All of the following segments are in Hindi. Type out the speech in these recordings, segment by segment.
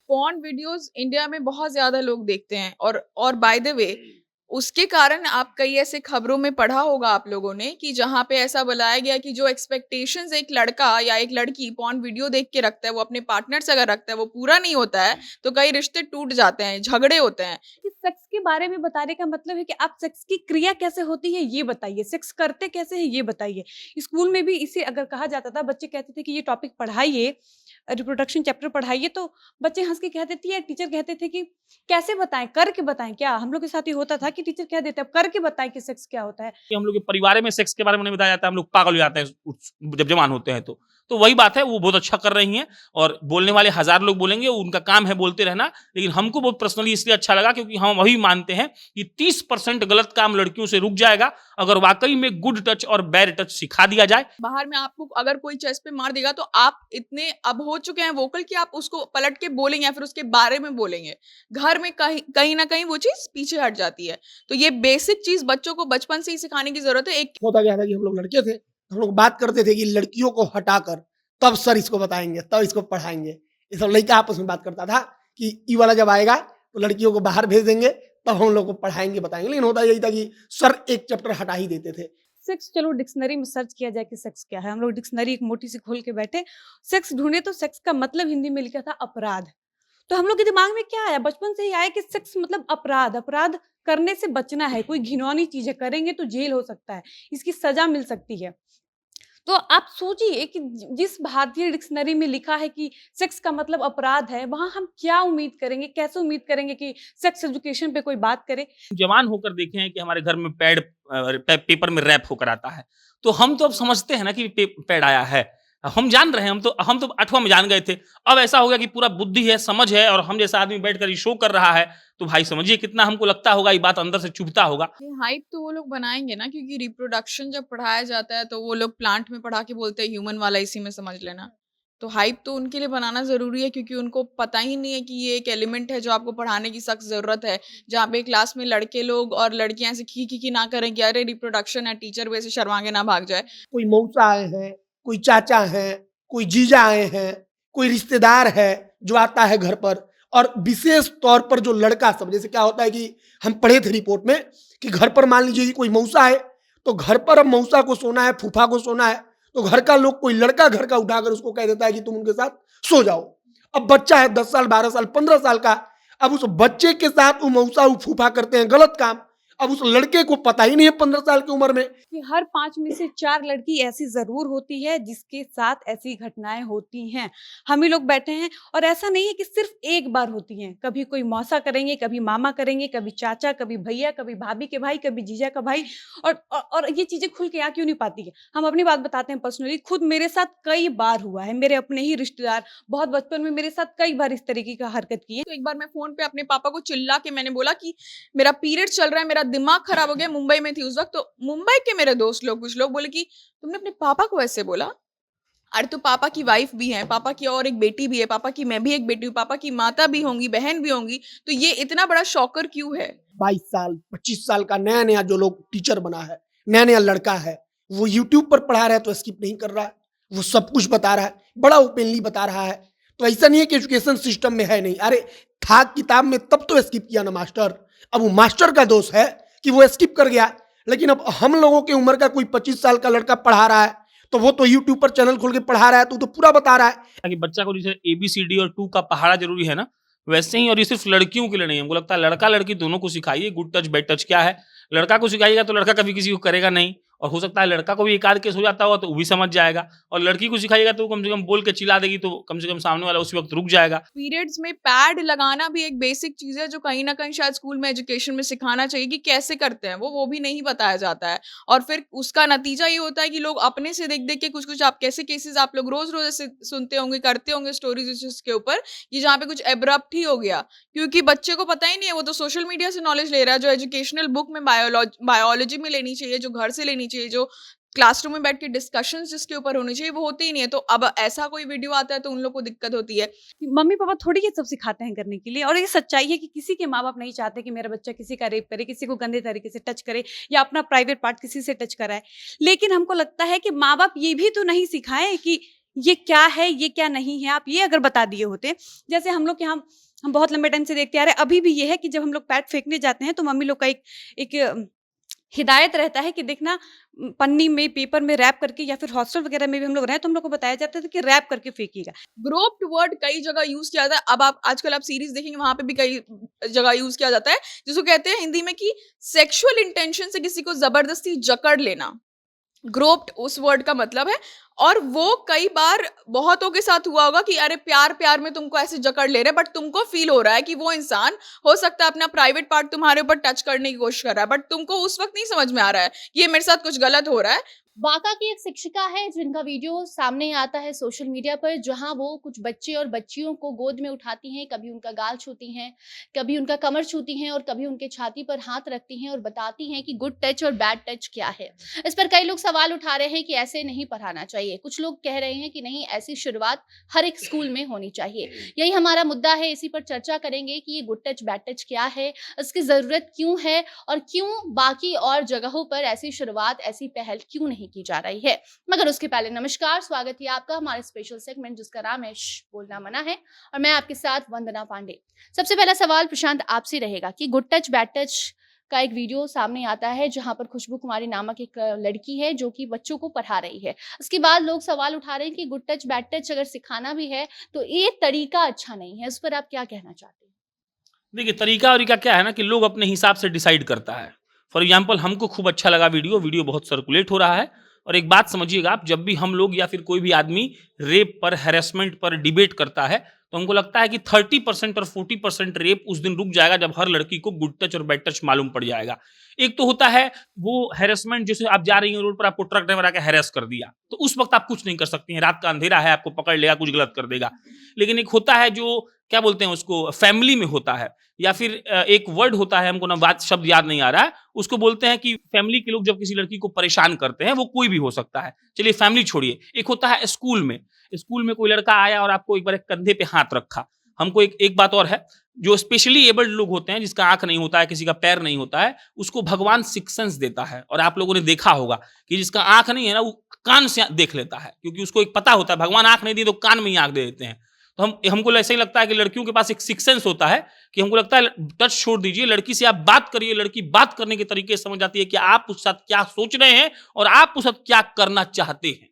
पॉर्न वीडियोस इंडिया में बहुत ज्यादा लोग देखते हैं और बाय द वे उसके कारण आप कई ऐसे खबरों में पढ़ा होगा आप लोगों ने कि जहां पे ऐसा बुलाया गया कि जो एक्सपेक्टेशंस एक लड़का या एक लड़की पॉर्न वीडियो देख के रखता है वो अपने पार्टनर से अगर रखता है वो पूरा नहीं होता है तो कई रिश्ते टूट जाते हैं, झगड़े होते हैं। कि सेक्स के बारे में बताने का मतलब है कि आप सेक्स की क्रिया कैसे होती है ये बताइए, सेक्स करते कैसे हैं ये बताइए। स्कूल में भी इसे अगर कहा जाता था, बच्चे कहते थे कि ये टॉपिक पढ़ाइए, रिप्रोडक्शन चैप्टर पढ़ाइए, तो बच्चे हंस के कहते थे या टीचर कहते थे कि कैसे बताएं, करके बताएं। क्या हम लोग के साथ ये होता था कि टीचर कह देते अब करके बताएं कि सेक्स क्या होता है। कि हम लोग के परिवार में सेक्स के बारे में नहीं बताया जाता है, हम लोग पागल हो जाते हैं जब जवान होते हैं तो वही बात है, वो बहुत अच्छा कर रही हैं और बोलने वाले हजार लोग बोलेंगे, उनका काम है बोलते रहना। लेकिन हमको बहुत पर्सनली इसलिए अच्छा लगा क्योंकि हम वही मानते हैं कि 30% गलत काम लड़कियों से रुक जाएगा अगर वाकई में गुड टच और बैड टच सिखा दिया जाए। बाहर में आपको अगर कोई चेस्ट पे मार देगा तो आप इतने अब हो चुके हैं वोकल कि आप उसको पलट के बोलेंगे या फिर उसके बारे में बोलेंगे। घर में कहीं कहीं ना कहीं वो चीज पीछे हट जाती है। तो ये बेसिक चीज बच्चों को बचपन से ही सिखाने की जरूरत है। एक होता क्या था कि हम लोग लड़के थे, हम लोग बात करते थे कि लड़कियों को हटाकर तब सर इसको बताएंगे, तब इसको पढ़ाएंगे। ये सब लड़का आपस में बात करता था कि ई वाला जब आएगा तो लड़कियों को बाहर भेज देंगे, तब हम लोग को पढ़ाएंगे बताएंगे। लेकिन होता यही था कि सर एक चैप्टर हटा ही देते थे। सेक्स, चलो डिक्शनरी में सर्च किया जाए कि सेक्स क्या है। हम लोग डिक्शनरी एक मोटी सी खोल के बैठे, सेक्स ढूंढे तो सेक्स का मतलब हिंदी में लिखा था अपराध। तो हम लोग के दिमाग में क्या आया, बचपन से ही आया कि सेक्स मतलब अपराध, अपराध करने से बचना है, कोई घिनौनी चीज है, करेंगे तो जेल हो सकता है, इसकी सजा मिल सकती है। तो आप सोचिए कि जिस भारतीय डिक्शनरी में लिखा है कि सेक्स का मतलब अपराध है, वहां हम क्या उम्मीद करेंगे, कैसे उम्मीद करेंगे कि सेक्स एजुकेशन पे कोई बात करे। जवान होकर देखे हैं कि हमारे घर में पेपर में रैप होकर आता है, तो हम तो अब समझते हैं ना कि पैड आया है। हम जान रहे हैं, हम तो 8वां में जान गए थे। अब ऐसा हो गया कि पूरा बुद्धि है, समझ है और हम जैसा आदमी बैठकर ये शो कर रहा है, तो भाई समझिए कितना हमको लगता होगा, ये बात अंदर से चुभता होगा। ये हाइप तो वो लोग बनाएंगे ना, क्योंकि रिप्रोडक्शन जब पढ़ाया जाता है तो वो लोग प्लांट में पढ़ा के बोलते हैं ह्यूमन वाला इसी में समझ लेना। तो हाइप तो उनके लिए बनाना जरूरी है क्योंकि उनको पता ही नहीं है कि ये एक एलिमेंट है जो आपको पढ़ाने की सख्त जरूरत है। जहाँ पे क्लास में लड़के लोग और लड़कियां ऐसे खी ना करें कि अरे रिप्रोडक्शन है, टीचर वैसे शर्मा के ना भाग जाए। कोई मौसा आए हैं, कोई चाचा हैं, कोई जीजा आए हैं, कोई रिश्तेदार है जो आता है घर पर। और विशेष तौर पर जो लड़का सब, जैसे क्या होता है कि हम पढ़े थे रिपोर्ट में कि घर पर मान लीजिए कि कोई मौसा है, तो घर पर अब मौसा को सोना है, फूफा को सोना है, तो घर का लोग, कोई लड़का घर का उठाकर उसको कह देता है कि तुम उनके साथ सो जाओ। अब बच्चा है 10 साल, 12 साल, 15 साल का, अब उस बच्चे के साथ वो मौसा वो फूफा करते हैं गलत काम। अब उस लड़के को पता ही नहीं है 15 साल की उम्र में कि हर 5 में से 4 लड़की ऐसी जरूर होती है जिसके साथ ऐसी घटनाएं होती हैं। हम ही लोग बैठे हैं और ऐसा नहीं है कि सिर्फ एक बार होती हैं, कभी कोई मौसा करेंगे, कभी मामा करेंगे, कभी चाचा, कभी भैया, कभी भाभी के भाई, कभी जीजा का भाई। और ये चीजें खुल के आ क्यों नहीं पाती है। हम अपनी बात बताते हैं पर्सनली, खुद मेरे साथ कई बार हुआ है। मेरे अपने ही रिश्तेदार बहुत बचपन में मेरे साथ कई बार इस तरीके का हरकत की है। तो एक बार मैं फोन पे अपने पापा को चिल्ला के मैंने बोला कि मेरा पीरियड चल रहा है, मेरा दिमाग खराब हो गया। मुंबई में थी उस वक्त, तो मुंबई के मेरे दोस्त लोग, कुछ लोग बोले कि तुमने अपने पापा को ऐसे बोला। अरे तो पापा की वाइफ भी है, पापा की और एक बेटी भी है, पापा की मैं भी एक बेटी हूँ, पापा की माता भी होंगी, बहन भी होंगी, तो ये इतना बड़ा शॉकर क्यों है। 22 साल 25 साल का नया नया जो लोग टीचर बना है, नया नया लड़का है, वो यूट्यूब पर पढ़ा रहा है तो स्किप नहीं कर रहा है, वो सब कुछ बता रहा है, बड़ा ओपनली बता रहा है। तो ऐसा नहीं है कि एजुकेशन सिस्टम में है नहीं, अरे था किताब में तब तो स्किप किया ना मास्टर। अब वो मास्टर का दोष है कि वो स्किप कर गया। लेकिन अब हम लोगों की उम्र का कोई 25 साल का लड़का पढ़ा रहा है तो वो तो यूट्यूब पर चैनल खोल के पढ़ा रहा है, तो पूरा बता रहा है। ताकि बच्चा को जैसे ABCD और 2 का पहाड़ा जरूरी है ना, वैसे ही। और ये सिर्फ लड़कियों के लिए नहीं, हमको लगता है लड़का लड़की दोनों को सिखाइए गुड टच बैड टच क्या है। लड़का को सिखाइएगा तो लड़का कभी किसी को करेगा नहीं, और हो सकता है लड़का को भी एक आध केस हो जाता होगा तो वो भी समझ जाएगा। और लड़की को सिखाइएगा तो कम से कम बोल के चिल्ला देगी तो कम से कम सामने वाला उसी वक्त रुक जाएगा। पीरियड्स में पैड लगाना भी एक बेसिक चीज है जो कहीं ना कहीं शायद स्कूल में एजुकेशन में सिखाना चाहिए कि कैसे करते हैं वो भी नहीं बताया जाता है। और फिर उसका नतीजा ये होता है कि लोग अपने से देख देख के कुछ कुछ, आप कैसे केसेस आप लोग रोज रोज ऐसे सुनते होंगे, करते होंगे स्टोरीज इसके ऊपर, कि जहाँ पे कुछ एब्रप्ट ही हो गया क्योंकि बच्चे को पता ही नहीं है। वो तो सोशल मीडिया से नॉलेज ले रहा है जो एजुकेशनल बुक में बायोलॉजी में लेनी चाहिए, जो घर से लेनी चाहिए, जो क्लासरूम में बैठ के डिस्कशंस जिसके ऊपर होनी चाहिए, वो होते ही नहीं है। तो अब ऐसा कोई वीडियो आता है तो उन लोग को दिक्कत होती है। कि मम्मी पापा थोड़ी ये सब सिखाते हैं करने के लिए। और ये सच्चाई है कि किसी के माँ बाप नहीं चाहते कि मेरा बच्चा किसी का रेप करे, किसी को गंदे तरीके से टच करे या अपना प्राइवेट पार्ट किसी से टच कराए। लेकिन हमको लगता है कि माँ बाप ये भी तो नहीं सिखाएं कि ये क्या है, ये क्या नहीं है, आप ये अगर बता दिए होते। जैसे हम लोग के यहाँ हम बहुत लंबे टाइम से देखते आ रहे हैं, अभी भी ये है कि जब हम लोग पैड फेंकने जाते हैं तो मम्मी लोग का एक हिदायत रहता है कि देखना पन्नी में, पेपर में रैप करके, या फिर हॉस्टल वगैरह में भी हम लोग रहे तो हम लोग को बताया जाता था कि रैप करके फेंकिएगा। ग्रोप्ड वर्ड कई जगह यूज किया जाता है। अब आप आजकल आप सीरीज देखेंगे, वहां पे भी कई जगह यूज किया जाता है, जिसको कहते हैं हिंदी में कि सेक्सुअल इंटेंशन से किसी को जबरदस्ती जकड़ लेना। ग्रोप्ड उस वर्ड का मतलब है। और वो कई बार बहुतों के साथ हुआ होगा कि अरे प्यार प्यार में तुमको ऐसे जकड़ ले रहे हैं, बट तुमको फील हो रहा है कि वो इंसान हो सकता है अपना प्राइवेट पार्ट तुम्हारे ऊपर टच करने की कोशिश कर रहा है, बट तुमको उस वक्त नहीं समझ में आ रहा है कि ये मेरे साथ कुछ गलत हो रहा है। बांका की एक शिक्षिका है जिनका वीडियो सामने आता है सोशल मीडिया पर, जहां वो कुछ बच्चे और बच्चियों को गोद में उठाती हैं, कभी उनका गाल छूती हैं, कभी उनका कमर छूती हैं और कभी उनके छाती पर हाथ रखती हैं और बताती हैं कि गुड टच और बैड टच क्या है। इस पर कई लोग सवाल उठा रहे हैं कि ऐसे नहीं पढ़ाना चाहिए। कुछ लोग कह रहे हैं कि नहीं, ऐसी शुरुआत हर एक स्कूल में होनी चाहिए। यही हमारा मुद्दा है, इसी पर चर्चा करेंगे कि ये गुड टच बैड टच क्या है, इसकी जरूरत क्यों है और क्यों बाकी और जगहों पर ऐसी शुरुआत, ऐसी पहल क्यों नहीं की जा रही है। मगर उसके पहले नमस्कार, स्वागत है आपका हमारे स्पेशल सेगमेंट जिसका नाम है बोलना मना है, और मैं आपके साथ वंदना पांडे। सबसे पहला सवाल प्रशांत आपसे रहेगा कि गुड टच बैड टच का एक वीडियो सामने आता है जहां पर खुशबू कुमारी नामक एक लड़की है जो कि बच्चों को पढ़ा रही है। उसके बाद लोग सवाल उठा रहे हैं कि गुड टच बैड टच अगर सिखाना भी है तो ये तरीका अच्छा नहीं है। इस पर आप क्या कहना चाहते हैं? देखिए, तरीका और क्या है ना कि लोग अपने हिसाब से डिसाइड करता है। फॉर एग्जाम्पल, हमको खूब अच्छा लगा वीडियो बहुत सर्कुलेट हो रहा है। और एक बात समझिएगा आप, जब भी हम लोग या फिर कोई भी आदमी रेप पर, हैरेसमेंट पर डिबेट करता है तो हमको लगता है कि 30% और 40% रेप उस दिन रुक जाएगा जब हर लड़की को गुड टच और बैड टच मालूम पड़ जाएगा। एक तो होता है वो हैरेसमेंट, जैसे आप जा रही हैं रोड पर, आपको ट्रक ड्राइवर आके हैरेस कर दिया, तो उस वक्त आप कुछ नहीं कर सकती हैं, रात का अंधेरा है, आपको पकड़ लेगा, कुछ गलत कर देगा। लेकिन एक होता है जो क्या बोलते हैं उसको, फैमिली में होता है, या फिर एक वर्ड होता है, हमको ना बात शब्द याद नहीं आ रहा है, उसको बोलते हैं कि फैमिली के लोग जब किसी लड़की को परेशान करते हैं, वो कोई भी हो सकता है। चलिए फैमिली छोड़िए, एक होता है स्कूल में कोई लड़का आया और आपको एक बार कंधे पे हाथ रखा। हमको एक बात और है, जो स्पेशली एबल्ड लोग होते हैं, जिसका आंख नहीं होता है, किसी का पैर नहीं होता है, उसको भगवान सिक्स सेंस देता है। और आप लोगों ने देखा होगा कि जिसका आंख नहीं है ना, वो कान से देख लेता है, क्योंकि उसको एक पता होता है भगवान आंख नहीं दी तो कान में ही आंख दे देते हैं। तो हमको ऐसा ही लगता है कि लड़कियों के पास एक सिक्स सेंस होता है कि हमको लगता है टच छोड़ दीजिए, लड़की से आप बात करिए, लड़की बात करने के तरीके से समझ जाती है कि आप उस साथ क्या सोच रहे हैं और आप उस साथ क्या करना चाहते हैं।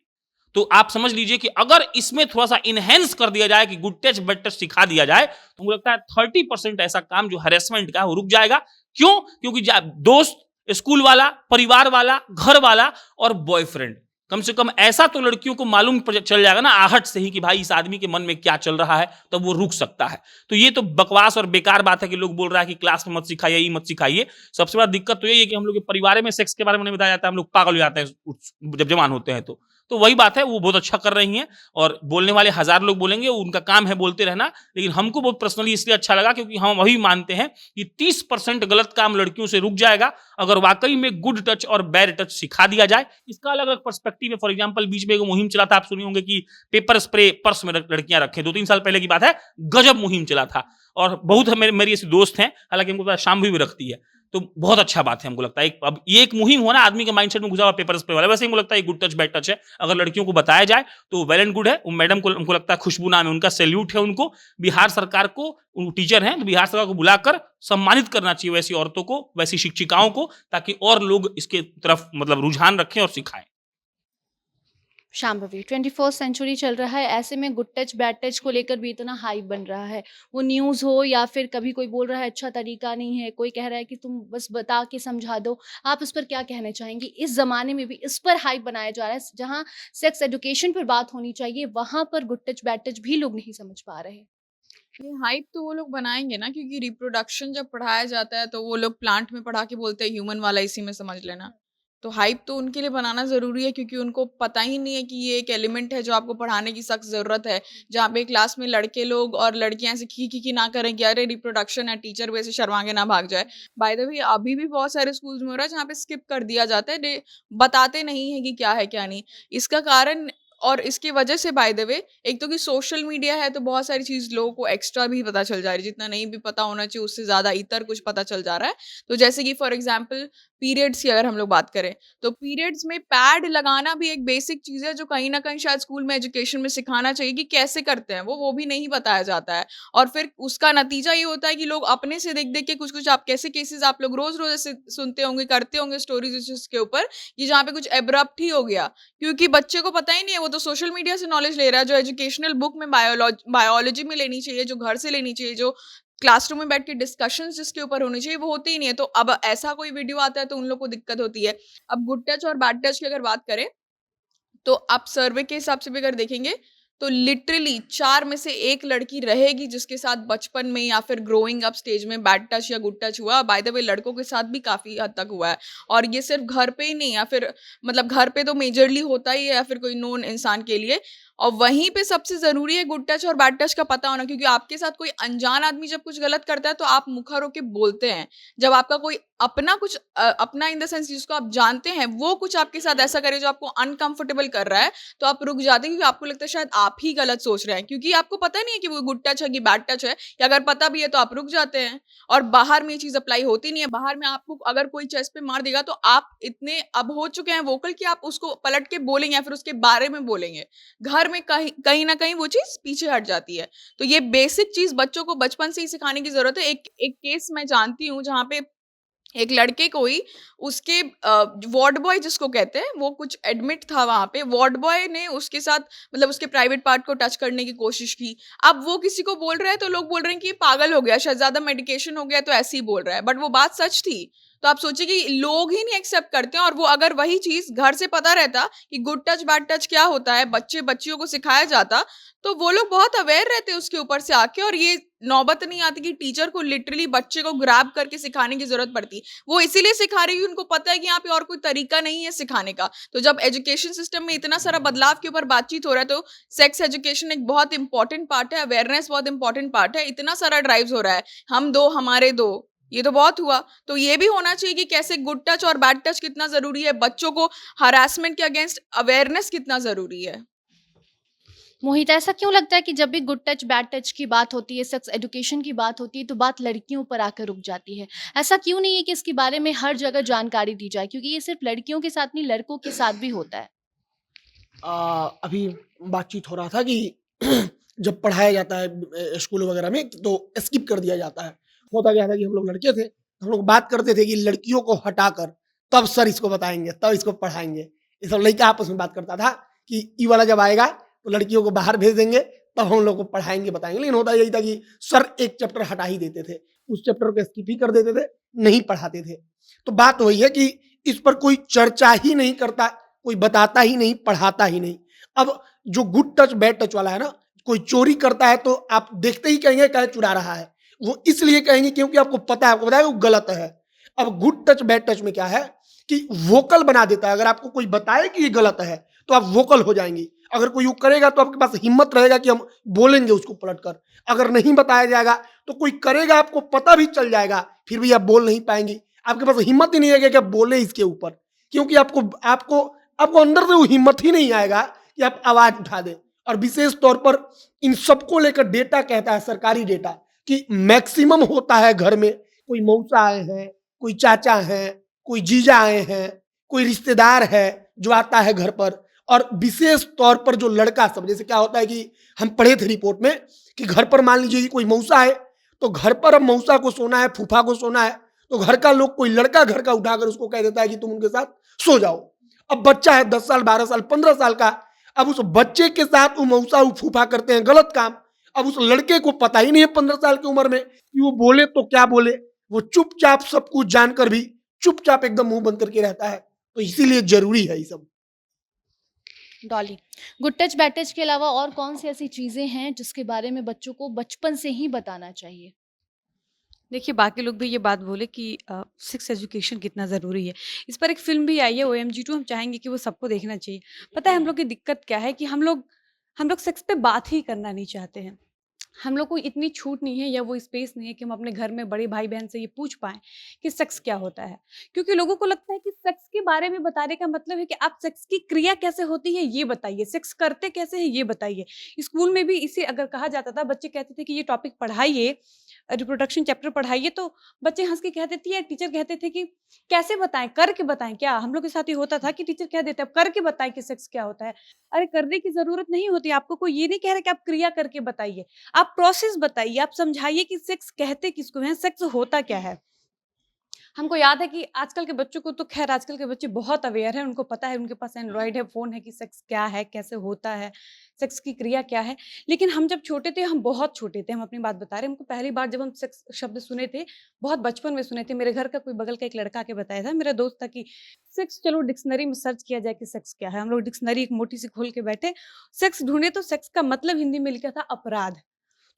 तो आप समझ लीजिए कि अगर इसमें थोड़ा सा इनहेंस कर दिया जाए कि गुड टच बैड टच सिखा दिया जाए, तो मुझे लगता है 30% ऐसा काम जो हैरेसमेंट का है वो रुक जाएगा। क्यों? क्योंकि दोस्त, स्कूल वाला, परिवार वाला, घर वाला और बॉयफ्रेंड, कम से कम ऐसा तो लड़कियों को मालूम चल जाएगा ना आहट से ही कि भाई इस आदमी के मन में क्या चल रहा है, तब वो रुक सकता है। तो ये तो बकवास और बेकार बात है कि लोग बोल रहा है कि क्लास में मत सिखाइए, ये मत सिखाइए। सबसे बड़ा दिक्कत तो यही है कि हम लोग के परिवार में सेक्स के बारे में नहीं बताया जाता है, हम लोग पागल हो जाते हैं जब जवान होते हैं। तो वही बात है, वो बहुत अच्छा कर रही हैं और बोलने वाले 1000 लोग बोलेंगे, उनका काम है बोलते रहना। लेकिन हमको बहुत पर्सनली इसलिए अच्छा लगा क्योंकि हम वही मानते हैं कि 30% गलत काम लड़कियों से रुक जाएगा अगर वाकई में गुड टच और बैड टच सिखा दिया जाए। इसका अलग अलग पर्सपेक्टिव है। फॉर एग्जाम्पल, बीच में एक मुहिम चला था, आप सुने होंगे कि पेपर स्प्रे पर्स में लड़कियां रखें। 2-3 साल पहले की बात है, गजब मुहिम चला था और बहुत मेरी ऐसी दोस्त हैं, हालांकि हमको पता शाम भी रखती है, तो बहुत अच्छा बात है। हमको लगता है अब ये एक मुहिम होना आदमी के माइंडसेट में घुसा हुआ पेपर स्प्रे वाला, वैसे ही हमको लगता है गुड टच बैड टच है। अगर लड़कियों को बताया जाए तो वेल एंड गुड है। मैडम को हमको लगता है, खुशबू नाम है उनका, सैल्यूट है उनको। बिहार सरकार को, टीचर हैं तो बिहार सरकार को बुलाकर सम्मानित करना चाहिए वैसी औरतों को, वैसी शिक्षिकाओं को, ताकि और लोग इसके तरफ मतलब रुझान रखें और सिखाएं। शांभवी, 21st सेंचुरी चल रहा है, ऐसे में गुड टच बैड टच को लेकर भी इतना हाइप बन रहा है। वो न्यूज़ हो या फिर कभी कोई बोल रहा है अच्छा तरीका नहीं है, कोई कह रहा है कि तुम बस बता के समझा दो। आप इस पर क्या कहना चाहेंगी? इस ज़माने में भी इस पर हाइप बनाया जा रहा है, जहाँ सेक्स एजुकेशन पर बात होनी चाहिए वहाँ पर गुड टच बैड टच भी लोग नहीं समझ पा रहे। ये हाइप तो वो लोग बनाएंगे ना, क्योंकि रिप्रोडक्शन जब पढ़ाया जाता है तो वो लोग प्लांट में पढ़ा के बोलते हैं ह्यूमन वाला इसी में समझ लेना। तो हाइप तो उनके लिए बनाना ज़रूरी है, क्योंकि उनको पता ही नहीं है कि ये एक एलिमेंट है जो आपको पढ़ाने की सख्त ज़रूरत है। जहाँ पे क्लास में लड़के लोग और लड़कियां ऐसे खी ना करें कि अरे रिप्रोडक्शन है, टीचर वैसे शर्मा के ना भाग जाए। बाय द वे अभी भी बहुत सारे स्कूल्स में हो रहा है जहाँ पे स्किप कर दिया जाता है, बताते नहीं है कि क्या है क्या नहीं। इसका कारण और इसकी वजह से बाय द वे, एक तो कि सोशल मीडिया है तो बहुत सारी चीज़ लोगों को एक्स्ट्रा भी पता चल जा रही है, जितना नहीं भी पता होना चाहिए उससे ज़्यादा इतर कुछ पता चल जा रहा है। तो जैसे कि फॉर एग्जांपल पीरियड्स की अगर हम लोग बात करें, तो पीरियड्स में पैड लगाना भी एक बेसिक चीज़ है जो कहीं न कहीं शायद स्कूल में एजुकेशन में सिखाना चाहिए कि कैसे करते हैं वो भी नहीं बताया जाता है। और फिर उसका नतीजा ये होता है कि लोग अपने से देख-देख के कुछ-कुछ आप कैसे केसेज़ आप लोग रोज़-रोज़ ऐसे सुनते होंगे, करते होंगे स्टोरीज़ इसके ऊपर कि जहाँ पे कुछ एब्रप्ट ही हो गया। क्योंकि बच्चे को पता ही नहीं है, वो तो सोशल मीडिया से नॉलेज ले रहा है, जो एजुकेशनल बुक में बायोलॉजी में लेनी चाहिए, जो घर से लेनी चाहिए, जो क्लासरूम में बैठ के डिस्कशंस जिसके ऊपर होनी चाहिए, वो होती ही नहीं है। तो अब ऐसा कोई वीडियो आता है तो उन लोग को दिक्कत होती है। अब गुड टच और बैड टच की अगर बात करें, तो आप सर्वे के हिसाब से भी अगर देखेंगे, तो लिटरली 4 में से 1 लड़की रहेगी जिसके साथ बचपन में या फिर ग्रोइंग अप स्टेज में बैड टच या गुड टच हुआ। बाय द वे लड़कों के साथ भी काफ़ी हद तक हुआ है, और ये सिर्फ़ घर पे ही नहीं, या फिर मतलब घर पे तो मेजरली होता ही है, या फिर कोई नोन इंसान के लिए। और वहीं पे सबसे ज़रूरी है गुड टच और बैड टच का पता होना, क्योंकि आपके साथ कोई अनजान आदमी जब कुछ गलत करता है तो आप मुखर होके बोलते हैं। जब आपका कोई अपना कुछ अपना इन द सेंस जिसको आप जानते हैं, वो कुछ आपके साथ ऐसा करे जो आपको अनकंफर्टेबल कर रहा है, तो आप रुक जाते हैं, क्योंकि आपको लगता है शायद आप ही गलत सोच रहे हैं, क्योंकि आपको पता नहीं है कि वो गुड टच है कि बैड टच है, या अगर पता भी है तो आप रुक जाते हैं। और बाहर में ये चीज़ अप्लाई होती नहीं है। बाहर में आपको अगर कोई चेस्ट पे मार देगा तो आप इतने अब हो चुके हैं वोकल कि आप उसको पलट के बोलेंगे या फिर उसके बारे में बोलेंगे। घर में कहीं कहीं न कहीं वो चीज़ पीछे हट जाती है। तो ये बेसिक चीज़ बच्चों को बचपन से ही सिखाने की ज़रूरत है। एक एक केस मैं जानती हूँ जहाँ पे एक लड़के को ही उसके वार्ड बॉय जिसको कहते हैं, वो कुछ एडमिट था वहाँ पे, वार्ड बॉय ने उसके साथ मतलब उसके प्राइवेट पार्ट को टच करने की कोशिश की। अब वो किसी को बोल रहा है तो लोग बोल रहे हैं कि ये पागल हो गया, शायद ज़्यादा मेडिकेशन हो गया तो ऐसे ही बोल रहा है, बट वो बात सच थी। तो आप सोचिए कि लोग ही नहीं एक्सेप्ट करते हैं, और वो अगर वही चीज़ घर से पता रहता कि गुड टच, बैड टच क्या होता है, बच्चियों को सिखाया जाता, तो वो लोग बहुत अवेयर रहते उसके ऊपर से आके, और ये नौबत नहीं आती कि टीचर को लिटरली बच्चे को ग्रैब करके सिखाने की ज़रूरत पड़ती। वो इसीलिए सिखा रही है, उनको पता है कि यहाँ पे और कोई तरीका नहीं है सिखाने का। तो जब एजुकेशन सिस्टम में इतना सारा बदलाव के ऊपर बातचीत हो रहा है, तो सेक्स एजुकेशन एक बहुत इंपॉर्टेंट पार्ट है, अवेयरनेस बहुत इंपॉर्टेंट पार्ट है। इतना सारा ड्राइव्स हो रहा है, हम दो हमारे दो, ये तो बहुत हुआ। तो ये भी होना चाहिए कि कैसे गुड टच और बैड टच कितना ज़रूरी है, बच्चों को हरासमेंट के अगेंस्ट अवेयरनेस कितना ज़रूरी है। मोहित, ऐसा क्यों लगता है कि जब भी गुड टच बैड टच की बात होती है, सेक्स एजुकेशन की बात होती है, तो बात लड़कियों पर आकर रुक जाती है? ऐसा क्यों नहीं है कि इसके बारे में हर जगह जानकारी दी जाए, क्योंकि ये सिर्फ लड़कियों के साथ नहीं, लड़कों के साथ भी होता है। अभी बातचीत हो रहा था कि जब पढ़ाया जाता है स्कूल वगैरह में तो स्किप कर दिया जाता है। होता क्या था कि हम लोग लड़के थे, हम लोग बात करते थे कि लड़कियों को हटाकर तब सर इसको बताएंगे, तब इसको पढ़ाएंगे। ये सब लड़का आपस में बात करता था कि ई वाला जब आएगा तो लड़कियों को बाहर भेज देंगे, तब हम लोग को पढ़ाएंगे बताएंगे। लेकिन होता यही था कि सर एक चैप्टर हटा ही देते थे, उस चैप्टर को स्किप ही कर देते थे, नहीं पढ़ाते थे। तो बात वही है कि इस पर कोई चर्चा ही नहीं करता, कोई बताता ही नहीं, पढ़ाता ही नहीं। अब जो गुड टच बैड टच वाला है ना, कोई चोरी करता है तो आप देखते ही कहेंगे क्या चुरा रहा है, वो इसलिए कहेंगे क्योंकि आपको पता है, आपको बताया वो गलत है। अब गुड टच बैड टच में क्या है कि वोकल बना देता है। अगर आपको कोई बताए कि ये गलत है तो आप वोकल हो जाएंगी। अगर कोई यूँ करेगा तो आपके पास हिम्मत रहेगा कि हम बोलेंगे उसको पलटकर। अगर नहीं बताया जाएगा तो कोई करेगा, आपको पता भी चल जाएगा, फिर भी आप बोल नहीं पाएंगी। आपके पास हिम्मत ही नहीं है कि आप बोले इसके ऊपर, क्योंकि आपको आपको आपको अंदर से वो हिम्मत ही नहीं आएगा कि आप आवाज उठा दें। और विशेष तौर पर इन सबको लेकर डेटा कहता है, सरकारी डेटा, कि मैक्सिमम होता है घर में कोई मौसा आए हैं, कोई चाचा हैं, कोई जीजा आए हैं, कोई रिश्तेदार है जो आता है घर पर। और विशेष तौर पर जो लड़का सब, जैसे क्या होता है कि हम पढ़े थे रिपोर्ट में कि घर पर मान लीजिए कि कोई मौसा है, तो घर पर अब मौसा को सोना है, फूफा को सोना है, तो घर का लोग कोई लड़का घर का उठाकर उसको कह देता है कि तुम उनके साथ सो जाओ। अब बच्चा है 10 साल 12 साल 15 साल का, अब उस बच्चे के साथ वो मौसा वो फूफा करते हैं गलत काम। अब उस लड़के को पता ही नहीं है 15 साल की उम्र में कि वो बोले तो क्या बोले, वो चुपचाप सब कुछ जानकर भी चुपचाप एकदम मुंह बंद करके रहता है। तो इसीलिए जरूरी है ये सब। Dolly, good touch bad touch के अलावा और कौन सी ऐसी चीजें हैं जिसके बारे में बच्चों को बचपन से ही बताना चाहिए? देखिए, बाकी लोग भी ये बात बोले कि सेक्स एजुकेशन कितना ज़रूरी है। इस पर एक फ़िल्म भी आई है OMG 2, हम चाहेंगे कि वो सबको देखना चाहिए। पता है हम लोग की दिक्कत क्या है कि हम लोग सेक्स पे बात ही करना नहीं चाहते हैं। हम लोग को इतनी छूट नहीं है या वो स्पेस नहीं है कि हम अपने घर में बड़े भाई-बहन से ये पूछ पाएँ कि सेक्स क्या होता है? क्योंकि लोगों को लगता है कि सेक्स के बारे में बताने का मतलब है कि आप सेक्स की क्रिया कैसे होती है ये बताइए, सेक्स करते कैसे हैं ये बताइए। स्कूल में भी इसे अगर कहा जाता था, बच्चे कहते थे कि ये टॉपिक पढ़ाइए, रिप्रोडक्शन चैप्टर पढ़ाइए तो बच्चे हंस के कह देती है, टीचर कहते थे कि कैसे बताएं, करके बताएं। क्या हम लोग के साथ ये होता था कि टीचर कह देते अब करके बताएं कि सेक्स क्या होता है। अरे करने की जरूरत नहीं होती, आपको कोई ये नहीं कह रहा कि आप क्रिया करके बताइए, आप प्रोसेस बताइए, आप समझाइए कि सेक्स कहते किसको है, सेक्स होता क्या है। हमको याद है कि आजकल के बच्चों को तो खैर आजकल के बच्चे बहुत अवेयर हैं, उनको पता है, उनके पास एंड्रॉइड है, फ़ोन है कि सेक्स क्या है, कैसे होता है, सेक्स की क्रिया क्या है। लेकिन हम जब छोटे थे, हम बहुत छोटे थे, हम अपनी बात बता रहे हैं, हमको पहली बार जब हम सेक्स शब्द सुने थे, बहुत बचपन में सुने थे। मेरे घर का कोई बगल का एक लड़का आके बताया था, मेरा दोस्त था कि सेक्स चलो डिक्शनरी में सर्च किया जाए कि सेक्स क्या है। हम लोग डिक्शनरी एक मोटी सी खोल के बैठे, सेक्स ढूँढे तो सेक्स का मतलब हिंदी में लिखा था अपराध।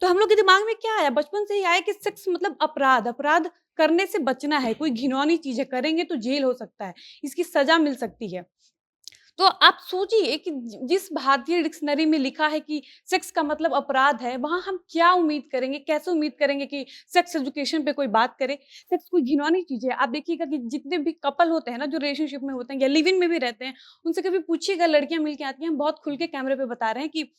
तो हम लोग के दिमाग में क्या आया, बचपन से ही आया कि सेक्स मतलब अपराध, अपराध करने से बचना है, कोई घिनौनी चीज है, करेंगे तो जेल हो सकता है, इसकी सजा मिल सकती है। तो आप सोचिए कि जिस भारतीय डिक्शनरी में लिखा है कि सेक्स का मतलब अपराध है, वहां हम क्या उम्मीद करेंगे, कैसे उम्मीद करेंगे कि सेक्स एजुकेशन पे कोई बात करे। सेक्स कोई घिनौनी चीज है। आप देखिएगा कि जितने भी कपल होते हैं ना, जो रिलेशनशिप में होते हैं या लिव इन में भी रहते हैं, उनसे कभी पूछिएगा, लड़कियां मिलके आती हैं, हम बहुत खुल के कैमरे पे बता रहे हैं कि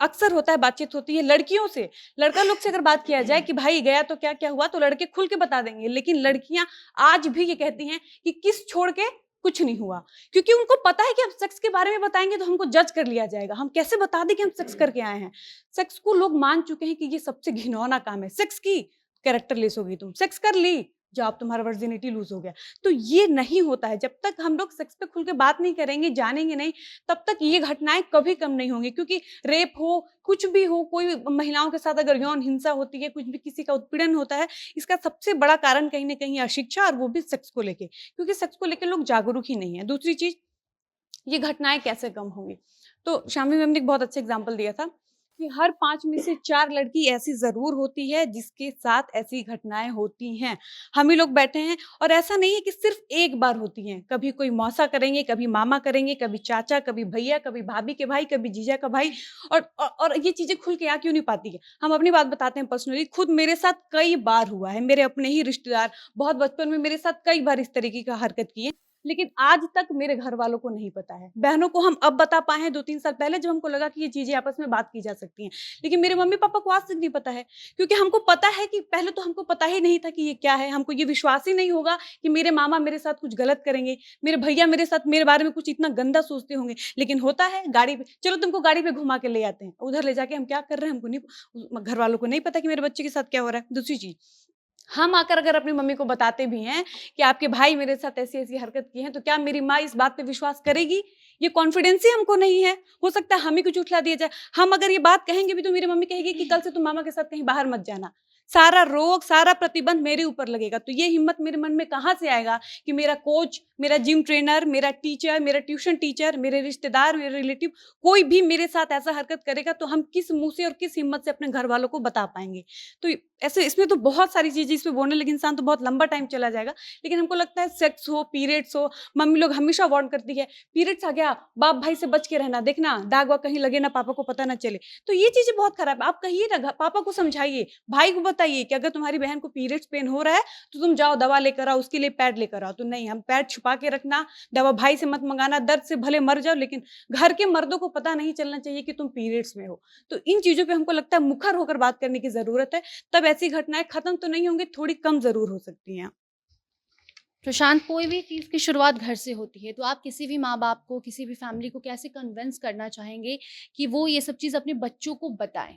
अक्सर होता है, बातचीत होती है लड़कियों से, लड़का लोग से अगर बात किया जाए कि भाई गया तो क्या क्या हुआ, तो लड़के खुल के बता देंगे। लेकिन लड़कियां आज भी ये कहती हैं कि किस छोड़ के कुछ नहीं हुआ, क्योंकि उनको पता है कि अब सेक्स के बारे में बताएंगे तो हमको जज कर लिया जाएगा। हम कैसे बता दें कि हम सेक्स करके आए हैं। सेक्स को लोग मान चुके हैं कि ये सबसे घिनौना काम है। सेक्स की कैरेक्टर लेस हो गई, तुम सेक्स कर ली, जाओ, तुम्हारा वर्जिनिटी लूज हो गया। तो ये नहीं होता है। जब तक हम लोग सेक्स पे खुल के बात नहीं करेंगे, जानेंगे नहीं, तब तक ये घटनाएं कभी कम नहीं होंगी। क्योंकि रेप हो, कुछ भी हो, कोई महिलाओं के साथ अगर यौन हिंसा होती है, कुछ भी किसी का उत्पीड़न होता है, इसका सबसे बड़ा कारण कहीं ना कहीं अशिक्षा, और वो भी सेक्स को लेके, क्योंकि सेक्स को लेके लोग जागरूक ही नहीं है। दूसरी चीज, ये घटनाएं कैसे कम होंगी, तो शामी मैम ने एक बहुत अच्छा एग्जाम्पल दिया था कि हर 5 में से 4 लड़की ऐसी जरूर होती है जिसके साथ ऐसी घटनाएं होती हैं। हम ही लोग बैठे हैं, और ऐसा नहीं है कि सिर्फ एक बार होती हैं। कभी कोई मौसा करेंगे, कभी मामा करेंगे, कभी चाचा, कभी भैया, कभी भाभी के भाई, कभी जीजा का भाई। और ये चीजें खुल के आ क्यों नहीं पाती है। हम अपनी बात बताते हैं पर्सनली, खुद मेरे साथ कई बार हुआ है। मेरे अपने ही रिश्तेदार बहुत बचपन में मेरे साथ कई बार इस तरीके का हरकत की है, लेकिन आज तक मेरे घर वालों को नहीं पता है। बहनों को हम अब बता पाए हैं 2-3 साल पहले, जब हमको लगा कि ये चीजें आपस में बात की जा सकती हैं। लेकिन मेरे मम्मी पापा को आज तक नहीं पता है, क्योंकि हमको पता है कि पहले तो हमको पता ही नहीं था कि ये क्या है। हमको ये विश्वास ही नहीं होगा कि मेरे मामा मेरे साथ कुछ गलत करेंगे, मेरे भैया मेरे साथ मेरे बारे में कुछ इतना गंदा सोचते होंगे। लेकिन होता है गाड़ी पे, चलो तुमको गाड़ी पे घुमा के ले आते हैं, उधर ले जाके हम क्या कर रहे हैं हमको नहीं, घर वालों को नहीं पता कि मेरे बच्चे के साथ क्या हो रहा है। दूसरी चीज, हम आकर अगर अपनी मम्मी को बताते भी हैं कि आपके भाई मेरे साथ ऐसी ऐसी हरकत की है, तो क्या मेरी माँ इस बात पे विश्वास करेगी? ये कॉन्फिडेंस ही हमको नहीं है। हो सकता है हम ही कुछ उठला दिया जाए। हम अगर ये बात कहेंगे भी तो मेरी मम्मी कहेगी कि कल से तुम मामा के साथ कहीं बाहर मत जाना। सारा रोग, सारा प्रतिबंध मेरे ऊपर लगेगा। तो ये हिम्मत मेरे मन में कहाँ से आएगा कि मेरा कोच, मेरा जिम ट्रेनर, मेरा टीचर, मेरा ट्यूशन टीचर, मेरे रिश्तेदार, मेरे रिलेटिव, कोई भी मेरे साथ ऐसा हरकत करेगा तो हम किस मुंह से और किस हिम्मत से अपने घर वालों को बता पाएंगे। तो ऐसे इसमें तो बहुत सारी चीजें, इस पे बोलने लगे इंसान तो बहुत लंबा टाइम चला जाएगा। लेकिन हमको लगता है सेक्स हो, पीरियड्स हो, मम्मी लोग हमेशा वार्न करती है, पीरियड्स आ गया, बाप भाई से बच के रहना, देखना दाग वाग कहीं लगे ना, पापा को पता ना चले। तो ये चीजें बहुत खराब है। आप कहिए ना, पापा को समझाइए, भाई को बताइए कि अगर तुम्हारी बहन को पीरियड्स पेन हो रहा है तो तुम जाओ दवा लेकर आओ, उसके लिए पैड लेकर आओ। तो नहीं, हम पैड छुपा के रखना, दवा भाई से मत मंगाना, दर्द से भले मर जाओ लेकिन घर के मर्दों को पता नहीं चलना चाहिए कि तुम पीरियड्स में हो। तो इन चीजों पे हमको लगता है मुखर होकर बात करने की जरूरत है, तब ऐसी घटनाएं खत्म तो नहीं होंगी, थोड़ी कम जरूर हो सकती हैं। प्रशांत, कोई भी चीज़ की शुरुआत घर से होती है, तो आप किसी भी माँ बाप को, किसी भी फैमिली को कैसे कन्विंस करना चाहेंगे कि वो ये सब चीज़ अपने बच्चों को बताएं?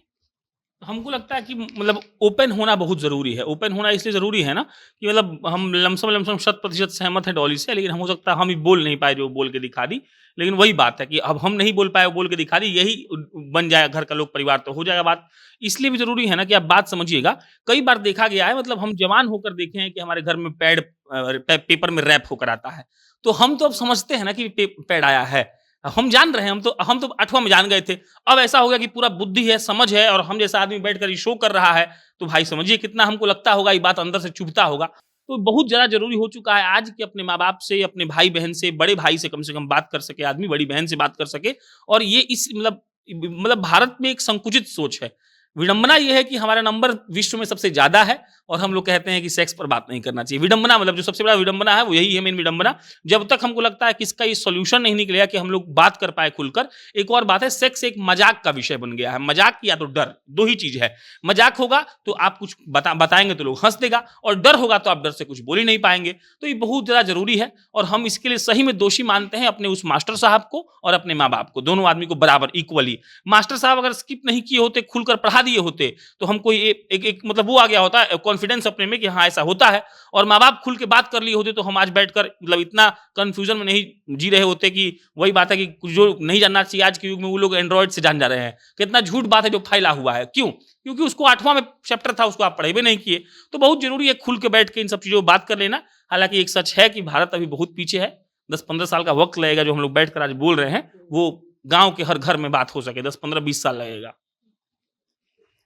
हमको लगता है कि मतलब ओपन होना बहुत ज़रूरी है। ओपन होना इसलिए ज़रूरी है ना कि मतलब हम लमसम 100% सहमत हैं डॉली से, लेकिन हो सकता है हम ही बोल नहीं पाए जो बोल के दिखा दी। लेकिन वही बात है कि अब हम नहीं बोल पाए, वो बोल के दिखा दी, यही बन जाएगा घर का लोक परिवार, तो हो जाएगा बात। इसलिए भी ज़रूरी है ना कि आप बात समझिएगा। कई बार देखा गया है, मतलब हम जवान होकर देखे हैं कि हमारे घर में पेपर में रैप होकर आता है। तो हम तो अब समझते हैं ना कि पैड आया है। हम जान रहे हैं, हम तो 8वां में जान गए थे। अब ऐसा हो गया कि पूरा बुद्धि है, समझ है, और हम जैसा आदमी बैठकर ये शो कर रहा है, तो भाई समझिए कितना हमको लगता होगा, ये बात अंदर से चुभता होगा। तो बहुत ज़्यादा ज़रूरी हो चुका है आज कि अपने माँ-बाप से, अपने भाई-बहन से, बड़े भाई से कम बात कर सके आदमी, बड़ी बहन से बात कर सके। और ये इस मतलब भारत में एक संकुचित सोच है। विडंबना ये है कि हमारा नंबर विश्व में सबसे ज्यादा है और हम लोग कहते हैं कि सेक्स पर बात नहीं करना चाहिए। विडंबना मतलब जो सबसे बड़ा विडंबना है वो यही है, मेन विडंबना। जब तक हमको लगता है कि इसका ये सॉल्यूशन नहीं निकलेगा कि हम लोग बात कर पाए खुलकर। एक और बात है, सेक्स एक मजाक का विषय बन गया है। मजाक या तो डर, दो ही चीज है। मजाक होगा तो आप कुछ बताएंगे तो लोग हंस देगा, और डर होगा तो आप डर से कुछ बोल ही नहीं पाएंगे। तो ये बहुत ज्यादा जरूरी है और हम इसके लिए सही में दोषी मानते हैं अपने उस मास्टर साहब को और अपने माँ बाप को, दोनों आदमी को बराबर इक्वली। मास्टर साहब अगर स्किप नहीं किए होते, खुलकर पढ़ा दिए होते तो हम कोई एक मतलब वो आ गया होता है कॉन्फिडेंस अपने में कि हाँ ऐसा होता है, और माँ बाप खुल के बात कर लिए होते तो हम आज बैठकर मतलब इतना कंफ्यूजन में नहीं जी रहे होते। कि वही बात है कि कुछ जो नहीं जानना चाहिए आज के युग में वो लोग एंड्रॉइड से जान जा रहे हैं। कितना झूठ बात है जो फैला हुआ है। क्यों? क्योंकि उसको 8वां में चैप्टर था, उसको आप पढ़े भी नहीं किए। तो बहुत जरूरी है खुल के बैठ के इन सब चीजों पर बात कर लेना। हालांकि एक सच है कि भारत अभी बहुत पीछे है। 10-15 साल का वक्त लगेगा जो हम लोग बैठकर आज बोल रहे हैं वो गांव के हर घर में बात हो सके। 10-15-20 साल लगेगा।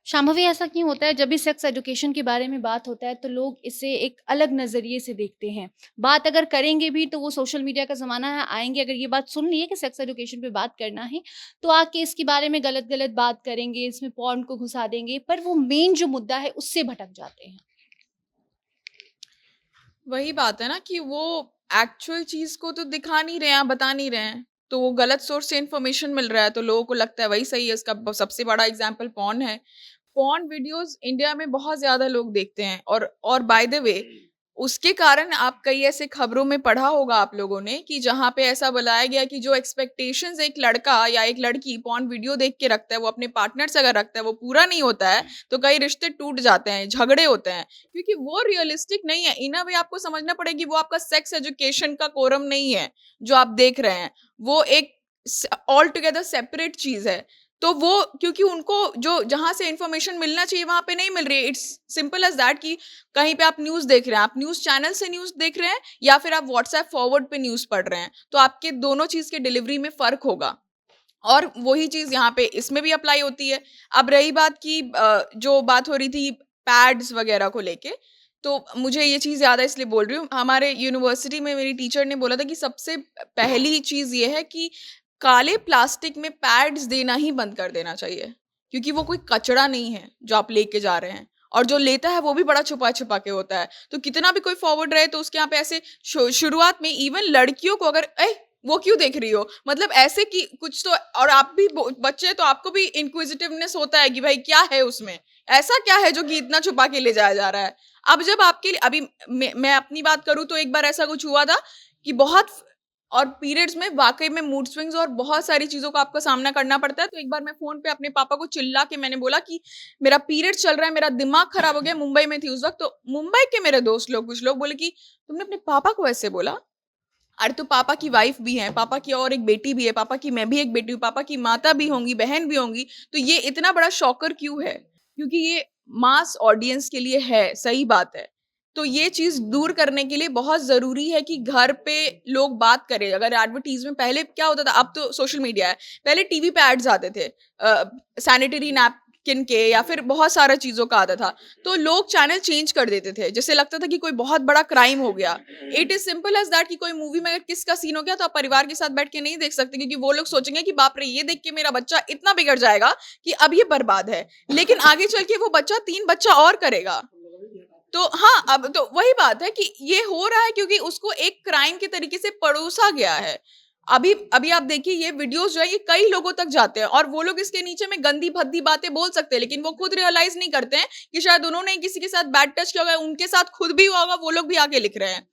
शांभवी, ऐसा क्यों होता है जब भी सेक्स एजुकेशन के बारे में बात होता है तो लोग इसे एक अलग नज़रिए से देखते हैं? बात अगर करेंगे भी तो वो सोशल मीडिया का ज़माना है, आएंगे अगर ये बात सुन ली है कि सेक्स एजुकेशन पे बात करना है तो आके इसके बारे में गलत गलत बात करेंगे, इसमें पॉर्न को घुसा देंगे, पर वो मेन जो मुद्दा है उससे भटक जाते हैं। वही बात है ना कि वो एक्चुअल चीज को तो दिखा नहीं रहे हैं, बता नहीं रहे हैं, तो वो गलत सोर्स से इंफॉर्मेशन मिल रहा है तो लोगों को लगता है वही सही है। इसका सबसे बड़ा एग्जांपल पॉर्न है। पॉर्न वीडियोस इंडिया में बहुत ज्यादा लोग देखते हैं और बाय द वे उसके कारण आप कई ऐसे खबरों में पढ़ा होगा आप लोगों ने कि जहाँ पे ऐसा बुलाया गया कि जो एक्सपेक्टेशंस एक लड़का या एक लड़की पॉर्न वीडियो देख के रखता है वो अपने पार्टनर से अगर रखता है वो पूरा नहीं होता है तो कई रिश्ते टूट जाते हैं, झगड़े होते हैं, क्योंकि वो रियलिस्टिक नहीं है। इन अ वे आपको समझना पड़ेगी वो आपका सेक्स एजुकेशन का कोरम नहीं है जो आप देख रहे हैं, वो एक ऑल टुगेदर सेपरेट चीज है। तो वो क्योंकि उनको जो जहां से इंफॉर्मेशन मिलना चाहिए वहां पे नहीं मिल रही है। इट्स सिंपल एज दैट कि कहीं पे आप न्यूज देख रहे हैं, आप न्यूज चैनल से न्यूज देख रहे हैं या फिर आप व्हाट्सएप फॉरवर्ड पे न्यूज पढ़ रहे हैं, तो आपके दोनों चीज के डिलीवरी में फर्क होगा। और वही चीज यहाँ पे इसमें भी अप्लाई होती है। अब रही बात की जो बात हो रही थी पैड्स वगैरह को लेके, तो मुझे ये चीज याद है इसलिए बोल रही हूँ। हमारे यूनिवर्सिटी में मेरी टीचर ने बोला था कि सबसे पहली चीज ये है कि काले प्लास्टिक में पैड्स देना ही बंद कर देना चाहिए, क्योंकि वो कोई कचरा नहीं है जो आप लेके जा रहे हैं, और जो लेता है वो भी बड़ा छुपा छुपा के होता है। तो कितना भी कोई फॉरवर्ड रहे तो उसके यहाँ पे ऐसे शुरुआत में इवन लड़कियों को अगर वो क्यों देख रही हो, मतलब ऐसे कि कुछ तो, और आप भी बच्चे तो आपको भी इंक्विजिटिवनेस होता है कि भाई क्या है उसमें, ऐसा क्या है जो कि इतना छुपा के ले जाया जा रहा है। अब जब आपके लिए अभी मैं अपनी बात करूं तो एक बार ऐसा कुछ हुआ था कि बहुत, और पीरियड्स में वाकई में मूड स्विंग्स और बहुत सारी चीजों का आपका सामना करना पड़ता है। तो एक बार मैं फोन पे अपने पापा को चिल्ला के मैंने बोला कि मेरा पीरियड चल रहा है, मेरा दिमाग खराब हो गया। मुंबई में थी उस वक्त, तो मुंबई के मेरे दोस्त लोग कुछ लोग बोले कि तुमने अपने पापा को ऐसे बोला? अरे तो पापा की वाइफ भी है, पापा की और एक बेटी भी है, पापा की मैं भी एक बेटी हूँ, पापा की माता भी होंगी, बहन भी होंगी, तो ये इतना बड़ा शॉकर क्यों है? क्योंकि ये मास ऑडियंस के लिए है, सही बात है। तो ये चीज दूर करने के लिए बहुत जरूरी है कि घर पे लोग बात करें। अगर एडवर्टीजमेंट पहले क्या होता था, अब तो सोशल मीडिया है, पहले टीवी पे एड्स आते थे सैनिटरी नैपकिन के या फिर बहुत सारा चीजों का आता था, तो लोग चैनल चेंज कर देते थे, जैसे लगता था कि कोई बहुत बड़ा क्राइम हो गया। It is simple as that कि कोई मूवी में अगर किस का सीन हो गया तो आप परिवार के साथ बैठ के नहीं देख सकते, क्योंकि वो लोग सोचेंगे कि बाप रे ये देख के मेरा बच्चा इतना बिगड़ जाएगा कि अब ये बर्बाद है, लेकिन आगे चल के वो बच्चा 3 बच्चा और करेगा। तो हाँ, अब तो वही बात है कि ये हो रहा है क्योंकि उसको एक क्राइम के तरीके से परोसा गया है। अभी आप देखिए ये वीडियोस जो है ये कई लोगों तक जाते हैं और वो लोग इसके नीचे में गंदी भद्दी बातें बोल सकते हैं, लेकिन वो खुद रियलाइज नहीं करते हैं कि शायद उन्होंने किसी के साथ बैड टच किया होगा, उनके साथ खुद भी हुआ होगा, वो लोग भी आके लिख रहे हैं।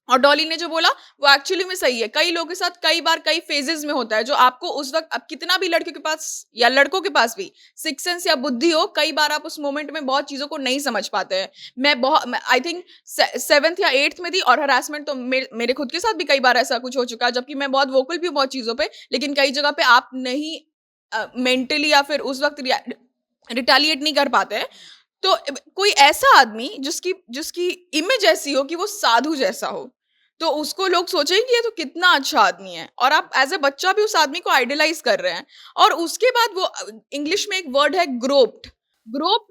और डॉली ने जो बोला वो एक्चुअली में सही है। कई लोगों के साथ कई बार कई फेजेस में होता है जो आपको उस वक्त, अब कितना भी लड़कियों के पास या लड़कों के पास भी सिक्स सेंस या बुद्धि हो, कई बार आप उस मोमेंट में बहुत चीजों को नहीं समझ पाते हैं। मैं आई थिंक 7th या 8th में थी और हरासमेंट तो मेरे खुद के साथ भी कई बार ऐसा कुछ हो चुका है, जबकि मैं बहुत वोकल भी हूँ बहुत चीजों पे, लेकिन कई जगह पे आप नहीं मेंटली या फिर उस वक्त रिटेलिएट नहीं कर पाते हैं। तो कोई ऐसा आदमी जिसकी इमेज ऐसी हो कि वो साधु जैसा हो, तो उसको लोग सोचेंगे कि ये तो कितना अच्छा आदमी है, और आप एज ए बच्चा भी उस आदमी को आइडलाइज कर रहे हैं। और उसके बाद वो इंग्लिश में एक वर्ड है ग्रोप्ड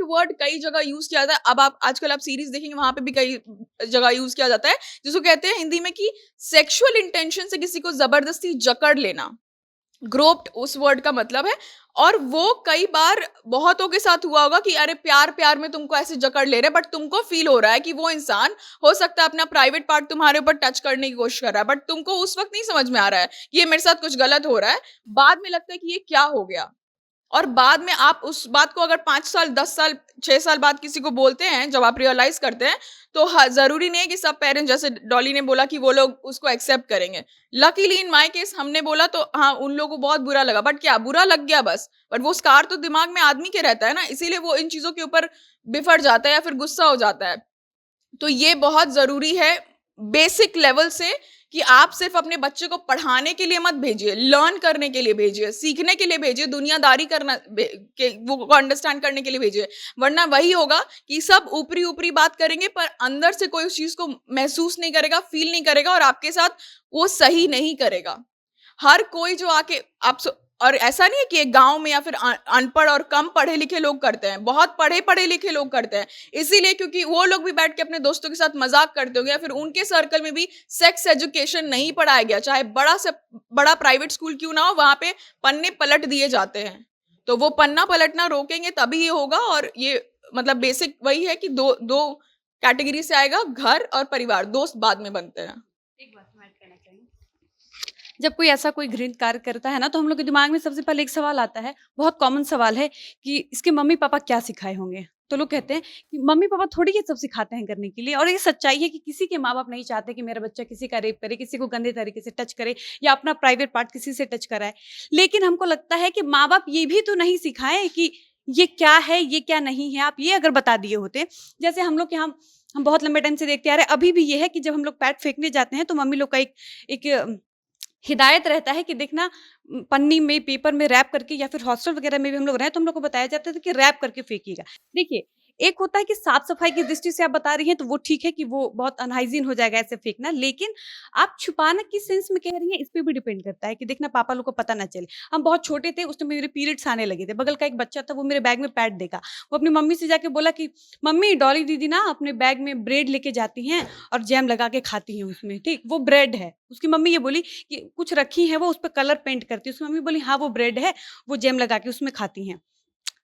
वर्ड कई जगह यूज किया जाता है। अब आप आजकल आप सीरीज देखेंगे वहां पे भी कई जगह यूज किया जाता है, जिसको कहते हैं हिंदी में कि सेक्सुअल इंटेंशन से किसी को जबरदस्ती जकड़ लेना। ग्रोप्ड उस वर्ड का मतलब है। और वो कई बार बहुतों के साथ हुआ होगा कि अरे प्यार प्यार में तुमको ऐसे जकड़ ले रहे, बट तुमको फील हो रहा है कि वो इंसान हो सकता है अपना प्राइवेट पार्ट तुम्हारे ऊपर टच करने की कोशिश कर रहा है, बट तुमको उस वक्त नहीं समझ में आ रहा है कि ये मेरे साथ कुछ गलत हो रहा है। बाद में लगता है कि ये क्या हो गया, और बाद में आप उस बात को अगर 5 साल 10 साल 6 साल बाद किसी को बोलते हैं, जब आप रियलाइज करते हैं, तो जरूरी नहीं है कि सब पेरेंट्स, जैसे डॉली ने बोला, कि वो लोग उसको एक्सेप्ट करेंगे। लकीली इन माय केस हमने बोला तो हाँ, उन लोगों को बहुत बुरा लगा, बट क्या बुरा लग गया बस, बट वो स्कार तो दिमाग में आदमी के रहता है ना, इसीलिए वो इन चीजों के ऊपर बिफर जाता है या फिर गुस्सा हो जाता है। तो ये बहुत जरूरी है बेसिक लेवल से कि आप सिर्फ अपने बच्चे को पढ़ाने के लिए मत भेजिए, लर्न करने के लिए भेजिए, सीखने के लिए भेजिए, दुनियादारी करना के वो अंडरस्टैंड करने के लिए भेजिए। वरना वही होगा कि सब ऊपरी ऊपरी बात करेंगे पर अंदर से कोई उस चीज को महसूस नहीं करेगा, फील नहीं करेगा, और आपके साथ वो सही नहीं करेगा। हर कोई जो आके और ऐसा नहीं है कि एक गांव में या फिर अनपढ़ और कम पढ़े लिखे लोग करते हैं, बहुत पढ़े पढ़े लिखे लोग करते हैं, इसीलिए क्योंकि वो लोग भी बैठ के अपने दोस्तों के साथ मजाक करते होंगे, या फिर उनके सर्कल में भी सेक्स एजुकेशन नहीं पढ़ाया गया, चाहे बड़ा से बड़ा प्राइवेट स्कूल क्यों ना हो, वहां पे पन्ने पलट दिए जाते हैं। तो वो पन्ना पलटना रोकेंगे तभी ये होगा। और ये मतलब बेसिक वही है कि दो कैटेगरी से आएगा, घर और परिवार, दोस्त बाद में बनते हैं। एक बात मैं ऐड करना चाहूंगी, जब कोई ऐसा कोई घृणित कार्य करता है ना, तो हम लोग के दिमाग में सबसे पहले एक सवाल आता है, बहुत कॉमन सवाल है कि इसके मम्मी पापा क्या सिखाए होंगे। तो लोग कहते हैं कि मम्मी पापा थोड़ी ये सब सिखाते हैं करने के लिए, और ये सच्चाई है कि किसी के माँ बाप नहीं चाहते कि मेरा बच्चा किसी का रेप करे, किसी को गंदे तरीके से टच करे, या अपना प्राइवेट पार्ट किसी से टच कराए। लेकिन हमको लगता है कि माँ बाप ये भी तो नहीं सिखाएं कि ये क्या है, ये क्या नहीं है। आप ये अगर बता दिए होते, जैसे हम लोग के हम बहुत लंबे टाइम से देखते आ रहे हैं, अभी भी ये है कि जब हम लोग पैड फेंकने जाते हैं तो मम्मी लोग का एक हिदायत रहता है कि देखना, पन्नी में, पेपर में रैप करके, या फिर हॉस्टल वगैरह में भी हम लोग रहे तो हम लोग को बताया जाता था कि रैप करके फेंकिएगा। देखिए, एक होता है कि साफ सफाई की दृष्टि से आप बता रही हैं तो वो ठीक है कि वो बहुत अनहाइजीन हो जाएगा ऐसे फेंकना, लेकिन आप छुपाना किस सेंस में कह रही हैं इस पे भी डिपेंड करता है कि देखना पापा लोग को पता ना चले। हम बहुत छोटे थे, उस टाइम मेरे पीरियड्स आने लगे थे, बगल का एक बच्चा था, वो मेरे बैग में पैड देखा, वो अपनी मम्मी से जाके बोला कि मम्मी, डॉली दीदी ना अपने बैग में ब्रेड लेके जाती हैं और जैम लगा के खाती हैं उसमें, ठीक, वो ब्रेड है। उसकी मम्मी ये बोली कि कुछ रखी है वो, उस पर कलर पेंट करती है। उसकी मम्मी बोली हाँ वो ब्रेड है, वो जैम लगा के उसमें खाती हैं।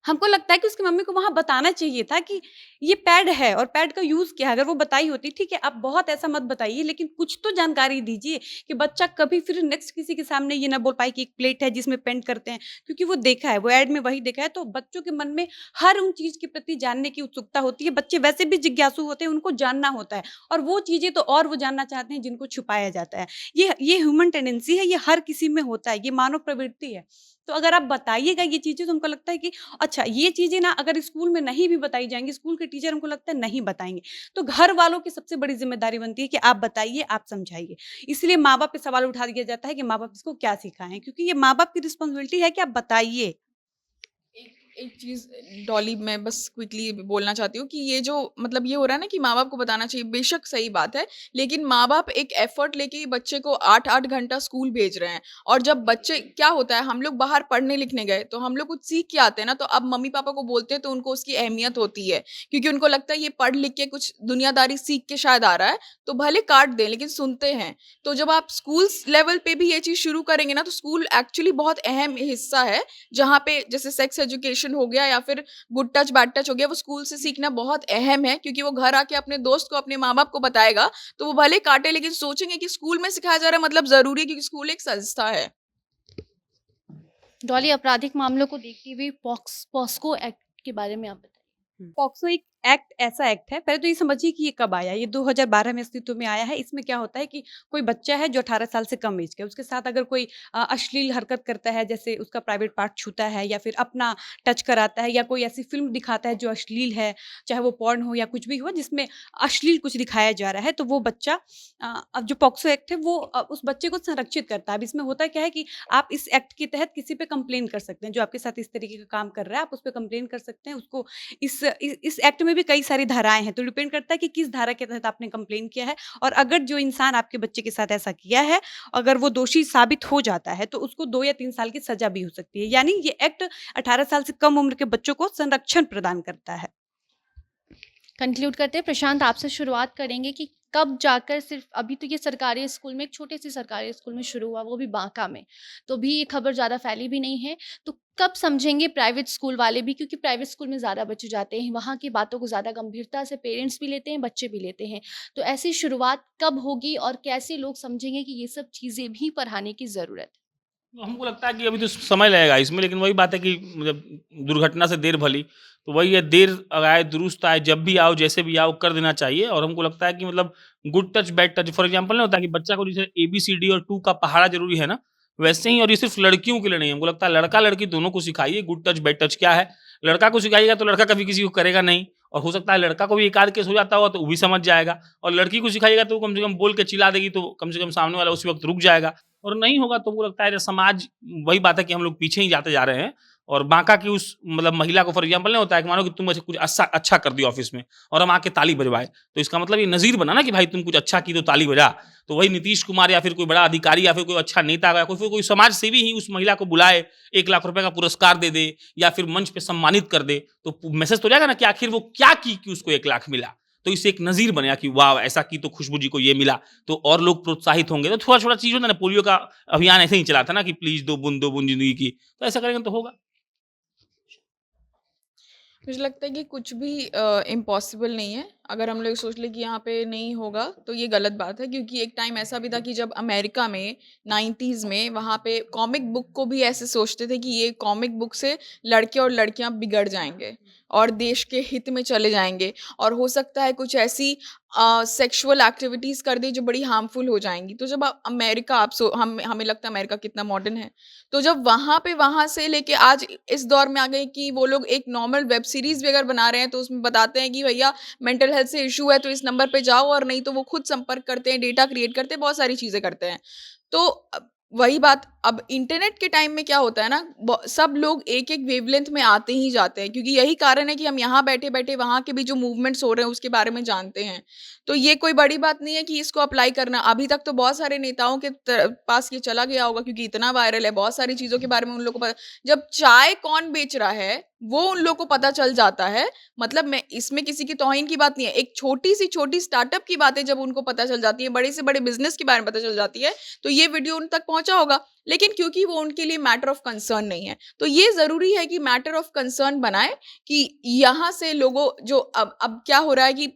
हमको लगता है कि उसकी मम्मी को वहाँ बताना चाहिए था कि ये पैड है और पैड का यूज़ क्या है। अगर वो बताई होती, ठीक है, आप बहुत ऐसा मत बताइए, लेकिन कुछ तो जानकारी दीजिए कि बच्चा कभी फिर नेक्स्ट किसी के सामने ये ना बोल पाए कि एक प्लेट है जिसमें पेंट करते हैं, क्योंकि वो देखा है, वो ऐड में वही देखा है। तो बच्चों के मन में हर उन चीज़ के प्रति जानने की उत्सुकता होती है। बच्चे वैसे भी जिज्ञासु होते हैं, उनको जानना होता है, और वो चीज़ें तो और वो जानना चाहते हैं जिनको छुपाया जाता है। ये ह्यूमन टेंडेंसी है, ये हर किसी में होता है, ये मानव प्रवृत्ति है। तो अगर आप बताइएगा ये चीज़ें तो हमको लगता है कि अच्छा, ये चीज़ें ना अगर स्कूल में नहीं भी बताई जाएँगी, स्कूल के टीचर हमको लगता है नहीं बताएँगे, तो घर वालों की सबसे बड़ी ज़िम्मेदारी बनती है कि आप बताइए, आप समझाइए। इसलिए माँ-बाप पे सवाल उठा दिया जाता है कि माँ-बाप इसको क्या सिखाएँ, क्योंकि ये माँ-बाप की रिस्पॉन्सिबिलिटी है कि आप बताइए। एक चीज डॉली, मैं बस क्विकली बोलना चाहती हूँ कि ये जो मतलब ये हो रहा है ना कि माँ बाप को बताना चाहिए, बेशक सही बात है, लेकिन माँ बाप एक एफर्ट लेके ही बच्चे को 8-8 घंटा स्कूल भेज रहे हैं। और जब बच्चे, क्या होता है, हम लोग बाहर पढ़ने लिखने गए तो हम लोग कुछ सीख के आते हैं ना, तो अब मम्मी पापा को बोलते हैं तो उनको उसकी अहमियत होती है, क्योंकि उनको लगता है ये पढ़ लिख के कुछ दुनियादारी सीख के शायद आ रहा है, तो भले काट दें लेकिन सुनते हैं। तो जब आप स्कूल लेवल पे भी ये चीज शुरू करेंगे ना, तो स्कूल एक्चुअली बहुत अहम हिस्सा है, जहाँ पे जैसे सेक्स एजुकेशन हो गया या फिर गुड टच बैड टच हो गया, वो स्कूल से सीखना बहुत अहम है, क्योंकि वो घर आके अपने दोस्त को, अपने माँ बाप को बताएगा तो वो भले काटे लेकिन सोचेंगे कि स्कूल में सिखाया जा रहा है, मतलब जरूरी है, क्योंकि स्कूल एक संस्था है। डॉली, आपराधिक मामलों को देखते हुए पॉस्को एक्ट के बारे में आप बताइए। पॉक्सो एक एक्ट, ऐसा एक्ट है, पहले तो ये समझिए कि ये कब आया। ये 2012 में अस्तित्व में आया है। इसमें क्या होता है कि कोई बच्चा है जो 18 साल से कम एज का है, उसके साथ अगर कोई अश्लील हरकत करता है, जैसे उसका प्राइवेट पार्ट छूता है या फिर अपना टच कराता है या कोई ऐसी फिल्म दिखाता है जो अश्लील है, चाहे वो पॉर्न हो या कुछ भी हो जिसमें अश्लील कुछ दिखाया जा रहा है, तो वो बच्चा, अब जो पॉक्सो एक्ट है वो उस बच्चे को संरक्षित करता है। अब इसमें होता क्या है कि आप इस एक्ट के तहत किसी पे कंप्लेन कर सकते हैं, जो आपके साथ इस तरीके का काम कर रहा है, आप उस पर कंप्लेन कर सकते हैं। उसको इस एक्ट में भी कई सारी धाराएं हैं, तो डिपेंड करता है कि किस धारा के तहत आपने कंप्लेन किया है। और अगर जो इंसान आपके बच्चे के साथ ऐसा किया है, अगर वो दोषी साबित हो जाता है, तो उसको 2 या 3 साल की सजा भी हो सकती है। यानी ये एक्ट 18 साल से कम उम्र के बच्चों को संरक्षण प्रदान करता है। कंक्लूड करते हैं। प्रशांत, आपसे शुरुआत करेंगे कि कब जाकर, सिर्फ अभी तो ये सरकारी स्कूल में, एक छोटे से सरकारी स्कूल में शुरू हुआ, वो भी बांका में, तो भी ये खबर ज़्यादा फैली भी नहीं है, तो कब समझेंगे प्राइवेट स्कूल वाले भी, क्योंकि प्राइवेट स्कूल में ज़्यादा बच्चे जाते हैं, वहाँ की बातों को ज़्यादा गंभीरता से पेरेंट्स भी लेते हैं, बच्चे भी लेते हैं, तो ऐसी शुरुआत कब होगी और कैसे लोग समझेंगे कि ये सब चीज़ें भी पढ़ाने की ज़रूरत है? तो हमको लगता है कि अभी तो समय लगेगा इसमें, लेकिन वही बात है कि जब दुर्घटना से देर भली, तो वही है, देर आए दुरुस्त आए, जब भी आओ जैसे भी आओ कर देना चाहिए। और हमको लगता है कि मतलब good touch bad touch, for example नहीं होता है कि बच्चा को जैसे ABCD और 2 का पहाड़ा जरूरी है ना, वैसे ही। और ये सिर्फ लड़कियों के लिए नहीं है, हमको लगता है लड़का लड़की दोनों को सिखाइए गुड टच बैड टच क्या है। लड़का को सिखाइएगा तो लड़का कभी किसी को करेगा नहीं, और हो सकता है लड़का को भी एक आध केस हो जाता हो तो वो भी समझ जाएगा, और लड़की को सिखाइएगा तो वो कम से कम बोल के चिल्ला देगी, तो कम से कम सामने वाला उसी वक्त रुक जाएगा। और नहीं होगा तो मुझे लगता है समाज, वही बात है कि हम लोग पीछे ही जाते जा रहे हैं। और बांका की उस मतलब महिला को फॉर एग्जांपल नहीं होता है कि मानो कि तुम ऐसे कुछ अच्छा अच्छा कर दिया ऑफिस में और हम आके ताली बजवाए, तो इसका मतलब ये नजीर बना ना कि भाई तुम कुछ अच्छा की तो ताली बजा। तो वही नीतीश कुमार या फिर कोई बड़ा अधिकारी या फिर कोई अच्छा नेता या कोई समाज सेवी ही उस महिला को बुलाए, 1 लाख रुपए का पुरस्कार दे दे या फिर मंच पे सम्मानित कर दे, तो मैसेज तो जाएगा ना कि आखिर वो क्या की कि उसको 1 लाख मिला। तो इससे एक नजीर बनेगा कि वाह ऐसा की तो खुशबू जी को ये मिला, तो और लोग प्रोत्साहित होंगे। तो थोड़ा छोटा चीज होता है ना, पोलियो का अभियान ऐसे ही चला था ना कि प्लीज 2 बूंद जिंदगी की, तो ऐसा करेंगे तो होगा। मुझे लगता है कि कुछ भी इम्पॉसिबल नहीं है। अगर हम लोग सोच लें कि यहाँ पे नहीं होगा तो ये गलत बात है, क्योंकि एक टाइम ऐसा भी था कि जब अमेरिका में 90s में वहाँ पे कॉमिक बुक को भी ऐसे सोचते थे कि ये कॉमिक बुक से लड़के और लड़कियाँ बिगड़ जाएंगे और देश के हित में चले जाएंगे, और हो सकता है कुछ ऐसी सेक्सुअल एक्टिविटीज़ कर दी जो बड़ी हार्मफुल हो जाएंगी। तो जब आप अमेरिका, आप हमें लगता है अमेरिका कितना मॉडर्न है, तो जब वहाँ से लेके आज इस दौर में आ गए कि वो लोग एक नॉर्मल वेब सीरीज भी अगर बना रहे हैं तो उसमें बताते हैं कि भैया मेंटल हेल्थ से इशू है तो इस नंबर पे जाओ, और नहीं तो वो खुद संपर्क करते हैं, डेटा क्रिएट करते हैं, बहुत सारी चीजें करते हैं। तो वही बात अब इंटरनेट के टाइम में क्या होता है ना, सब लोग एक एक वेवलेंथ में आते ही जाते हैं, क्योंकि यही कारण है कि हम यहाँ बैठे बैठे वहाँ के भी जो मूवमेंट्स हो रहे हैं उसके बारे में जानते हैं। तो ये कोई बड़ी बात नहीं है कि इसको अप्लाई करना। अभी तक तो बहुत सारे नेताओं के पास ये चला गया होगा, क्योंकि इतना वायरल है, बहुत सारी चीजों के बारे में उन लोगों को पता। जब चाय कौन बेच रहा है वो उन लोगों को पता चल जाता है, मतलब मैं इसमें किसी की तौहीन की बात नहीं है, एक छोटी सी छोटी स्टार्टअप की बातें जब उनको पता चल जाती है, बड़े से बड़े बिजनेस के बारे में पता चल जाती है, तो ये वीडियो उन तक पहुंचा होगा। लेकिन क्योंकि वो उनके लिए मैटर ऑफ कंसर्न नहीं है, तो ये जरूरी है कि मैटर ऑफ कंसर्न बनाए कि यहाँ से लोगों जो अब क्या हो रहा है कि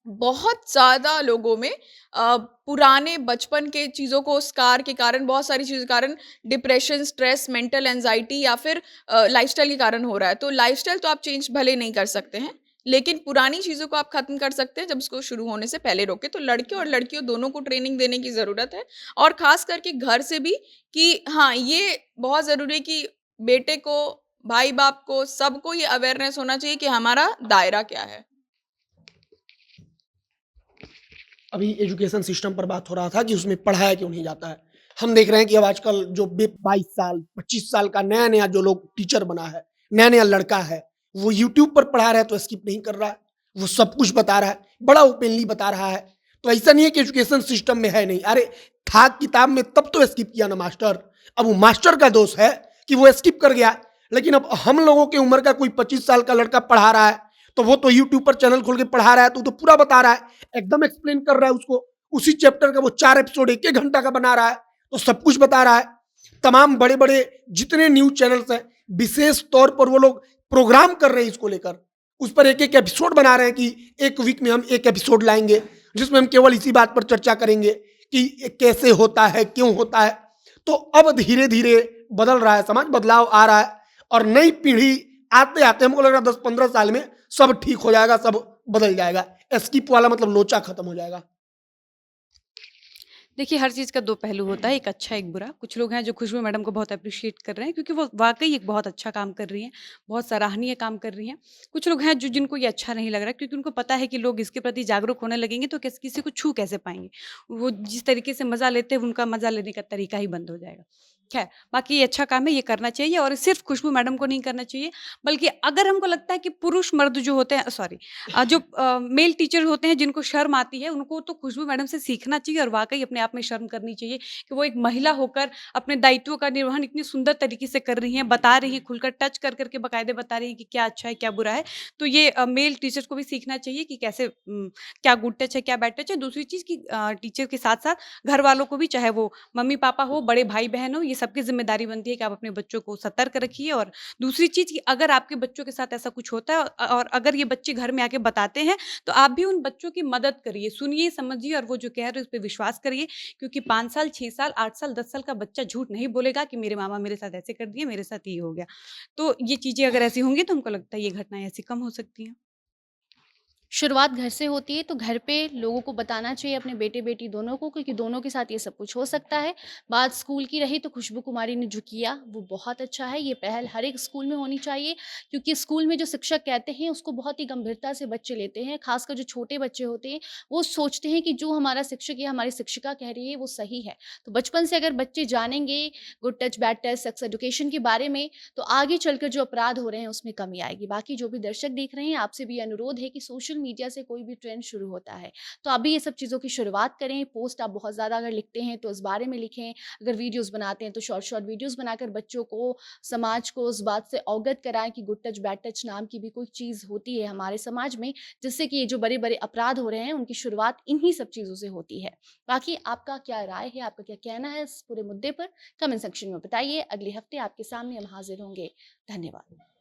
बहुत ज्यादा लोगों में पुराने बचपन के चीजों को, स्कार के कारण, बहुत सारी चीजों के कारण डिप्रेशन, स्ट्रेस, मेंटल एंजाइटी या फिर लाइफस्टाइल के कारण हो रहा है। तो लाइफस्टाइल तो आप चेंज भले नहीं कर सकते हैं, लेकिन पुरानी चीजों को आप खत्म कर सकते हैं जब उसको शुरू होने से पहले रोके। तो लड़के और लड़कियों दोनों को ट्रेनिंग देने की जरूरत है, और खास करके घर से भी, कि हाँ ये बहुत जरूरी है कि बेटे को, भाई बाप को, सबको ये अवेयरनेस होना चाहिए कि हमारा दायरा क्या है। अभी एजुकेशन सिस्टम पर बात हो रहा था कि उसमें पढ़ाया क्यों नहीं जाता है। हम देख रहे हैं कि अब आजकल जो 22 साल 25 साल का नया नया जो लोग टीचर बना है, नया नया लड़का है, वो यूट्यूब पर पढ़ा रहा है तो स्किप नहीं कर रहा है, वो सब कुछ बता रहा है, बड़ा ओपनली बता रहा है। तो ऐसा नहीं है कि एजुकेशन सिस्टम में है नहीं, अरे था किताब में तब तो स्किप किया ना मास्टर। अब वो मास्टर का दोष है कि वो स्किप कर गया। लेकिन अब हम लोगों की उम्र का कोई 25 साल का लड़का पढ़ा रहा है तो वो तो यूट्यूब पर चैनल खोल के पढ़ा रहा है, तो पूरा बता रहा है, एकदम एक्सप्लेन कर रहा है उसको। उसी चैप्टर का वो 4 एपिसोड 1-1 घंटा का बना रहा है, तो सब कुछ बता रहा है। तमाम बड़े बड़े जितने न्यूज चैनल्स हैं, विशेष तौर पर वो लोग प्रोग्राम कर रहे हैं इसको लेकर, उस पर 1-1 एपिसोड बना रहे हैं कि एक वीक में हम 1 एपिसोड लाएंगे जिसमें हम केवल इसी बात पर चर्चा करेंगे कि कैसे होता है, क्यों होता है। तो अब धीरे धीरे बदल रहा है समाज, बदलाव आ रहा है, और नई पीढ़ी आते आते हमको लग रहा है 10-15 साल में सब ठीक हो जाएगा, सब बदल जाएगा। स्किप वाला मतलब लोचा खत्म हो जाएगा। देखिए, हर चीज़ का 2 पहलू होता है, एक अच्छा एक बुरा। कुछ लोग हैं जो खुशबू मैडम को बहुत एप्रिशिएट कर रहे हैं क्योंकि वो वाक़ई एक बहुत अच्छा काम कर रही हैं, बहुत सराहनीय काम कर रही हैं। कुछ लोग हैं जो जिनको ये अच्छा नहीं लग रहा है क्योंकि उनको पता है कि लोग इसके प्रति जागरूक होने लगेंगे तो किसी को छू कैसे पाएँगे। वो जिस तरीके से मज़ा लेते हैं उनका मज़ा लेने का तरीका ही बंद हो जाएगा। खैर, बाकी ये अच्छा काम है, ये करना चाहिए और सिर्फ़ खुशबू मैडम को नहीं करना चाहिए, बल्कि अगर हमको लगता है कि पुरुष मर्द जो होते हैं सॉरी जो मेल टीचर होते हैं जिनको शर्म आती है, उनको तो खुशबू मैडम से सीखना चाहिए और वाक़ई अपने आप में शर्म करनी चाहिए कि वो एक महिला होकर अपने दायित्वों का निर्वहन इतनी सुंदर तरीके से कर रही हैं, बता रही हैं, खुलकर टच कर के बाकायदे बता रही हैं कि क्या अच्छा है, क्या बुरा है। तो ये मेल टीचर्स को भी सीखना चाहिए कि कैसे क्या गुड टच है, क्या बैड टच है। दूसरी चीज़ कि टीचर के साथ-साथ घर वालों को भी, चाहे वो मम्मी-पापा हो, बड़े भाई-बहन हो, ये सबकी ज़िम्मेदारी बनती है कि आप अपने बच्चों को सतर्क रखिए। और दूसरी चीज़ कि अगर आपके बच्चों के साथ ऐसा कुछ होता है और अगर ये बच्चे घर में आके बताते हैं, तो आप भी उन बच्चों की मदद करिए, सुनिए, समझिए और वो जो कह रहे हैं उस पे विश्वास करिए, क्योंकि 5 साल, 6 साल, 8 साल, 10 साल का बच्चा झूठ नहीं बोलेगा कि मेरे मामा मेरे साथ ऐसे कर दिए, मेरे साथ ये हो गया। तो ये चीज़ें अगर ऐसी होंगी तो हमको लगता है ये घटनाएँ ऐसी कम हो सकती हैं। शुरुआत घर से होती है, तो घर पे लोगों को बताना चाहिए अपने बेटे-बेटी दोनों को, क्योंकि दोनों के साथ ये सब कुछ हो सकता है। बात स्कूल की रही तो खुशबू कुमारी ने जो किया वो बहुत अच्छा है। ये पहल हर एक स्कूल में होनी चाहिए, क्योंकि स्कूल में जो शिक्षक कहते हैं उसको बहुत ही गंभीरता से बच्चे लेते हैं। ख़ासकर जो छोटे बच्चे होते हैं, वो सोचते हैं कि जो हमारा शिक्षक या हमारी शिक्षिका कह रही है वो सही है। तो बचपन से अगर बच्चे जानेंगे good touch, bad touch, sex education के बारे में, तो आगे चलकर जो अपराध हो रहे हैं उसमें कमी आएगी। बाकी जो भी दर्शक देख रहे हैं, आपसे भी अनुरोध है कि सोशल मीडिया से कोई भी ट्रेंड शुरू होता है तो आप भी ये सब चीज़ों की शुरुआत करें। पोस्ट आप बहुत ज़्यादा अगर लिखते हैं तो इस बारे में लिखें, अगर वीडियोस बनाते हैं तो शॉर्ट शॉर्ट वीडियोस बनाकर बच्चों को, समाज को उस बात से अवगत कराएं कि गुड टच, बैड टच नाम की भी कोई चीज़ होती है हमारे समाज में, जिससे कि ये जो बड़े बड़े अपराध हो रहे हैं उनकी शुरुआत इन्हीं सब चीज़ों से होती है। बाकी आपका क्या राय है, आपका क्या कहना है इस पूरे मुद्दे पर, कमेंट सेक्शन में बताइए। अगले हफ्ते आपके सामने हम हाजिर होंगे। धन्यवाद।